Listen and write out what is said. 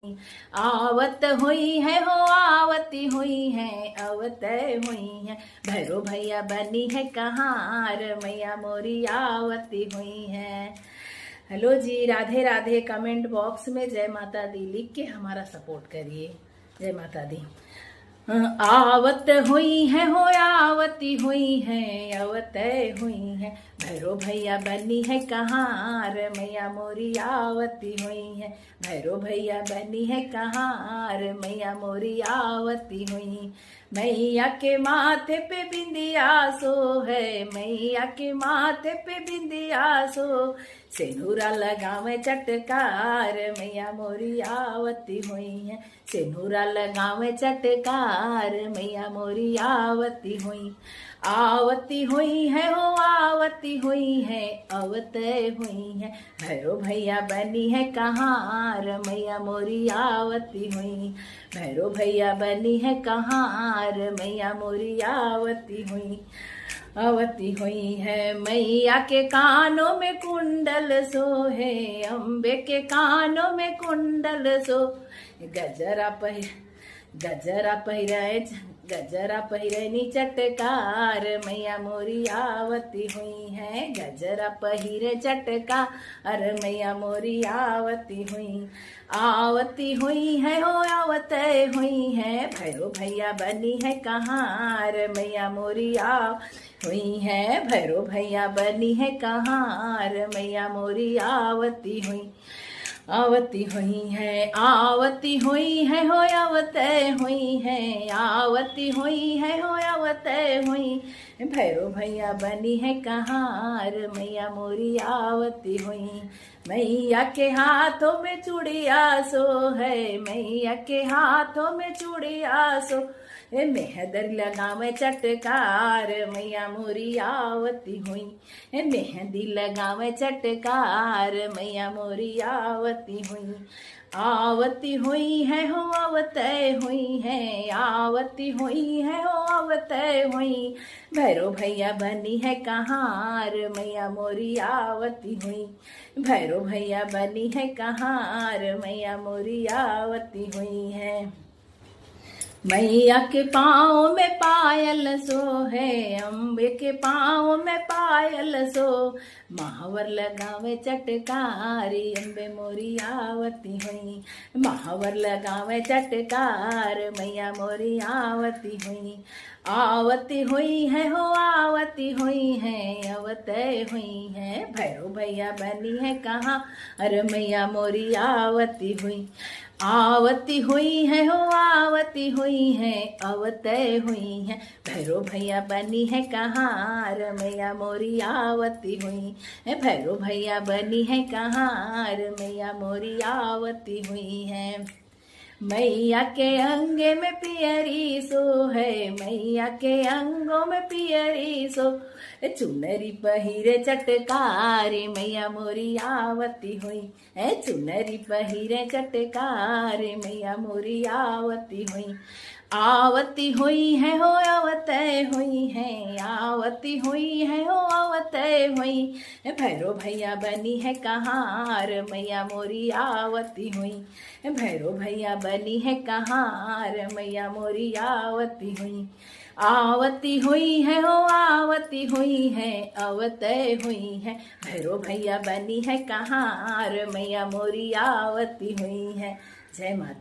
आवत हुई है हो आवती हुई है अवत हुई है भैरो भैया बनी है कहाँ मैया मोरी आवती हुई है। हेलो जी, राधे राधे। कमेंट बॉक्स में जय माता दी लिख के हमारा सपोर्ट करिए। जय माता दी। आवत हुई है हो आवती हुई है अवत हुई है भैरो भैया बनी है कहाँ मैया मोरी आवती हुई है। भैरो भैया बनी है कहाँ मैया मोरी आवती हुई। मैया के माथे पे बिंदिया सो है, मैया के माथे पे बिंदिया सो, सिंदूरा लगावे चटकार मैया मोरी आवती हुई है। सिंदूरा लगावे चटकार मैया मोरी आवती हुई। आवती हुई है हो आवती हुई है अवत हुई है भैरो भैया बनी है कहाँ मैया मोरी आवती हुई। भैरो भैया बनी है कहाँ मैया मोरी आवती हुई। आवती हुई है मैया के कानों में कुंडल सो है, अम्बे के कानों में कुंडल सो, गजरा पहिरनी चटकार मैया मोरी आवती हुई है। गजरा पहिरे चटकार मैया मोरी आवती हुई। आवती हुई है हो आवत हुई है भैरो भैया बनी है कहाँ मैया मोरी हुई है। भैरो भैया बनी है कहाँ मैया मोरी आवती हुई। आवती हुई है आवती हुई है हो आवत हुई है आवती हुई है हो आवत हुई। भैरो भैया बनी है कहाँ मैया मोरी आवती हुई। मैया के हाथों में चूड़िया सो है, मैया के हाथों में चूड़िया सो, मेहंदी लगावे चटकार मैया मोरी आवती हुई। मेहंदी लगावे चटकार मैया मोरी आवती हुई। आवती हुई है हो आवत हुई है आवती हुई है हो आवत हुई। भैरो भैया बनी है कहाँ मैया मोरी आवती हुई। भैरो भैया बनी है कहाँ मैया मोरी आवती हुई है। मैया के पाँव में पायल सो है, अम्बे के पाँव में पायल सो, महावर लगावे चटकारी अम्बे मोरी आवती हुई। महावर लगावे चटकार मैया मोरी आवती हुई। आवती हुई है हो आवती हुई है अवत हुई है भैरो भैया बनी है कहाँ मैया मोरी आवती हुई। आवती हुई है हो आवती हुई है अवत हुई है भैरो भैया बनी है कहाँ मैया मोरी आवती हुई। भैरो भैया बनी है कहाँ मैया मोरी आवती हुई है। मैया के अंगे में पियरी सो है, मैया के अंगों में पियरी सो, चुनरी पहिरे चटकारी मैया मोरी आवती हुई। चुनरी पहिरे चटकारी मैया मोरी आवती हुई। आवती हुई है हो आवत हुई है आवती हुई है हो आवत हुई। भैरो भैया बनी है कहाँ मैया मोरी आवती हुई। भैरो भैया बनी है कहाँ मैया मोरी आवती हुई। आवती हुई है हो आवती हुई है अवत हुई है भैरो भैया बनी है कहाँ मैया मोरी आवती हुई है। जय माता।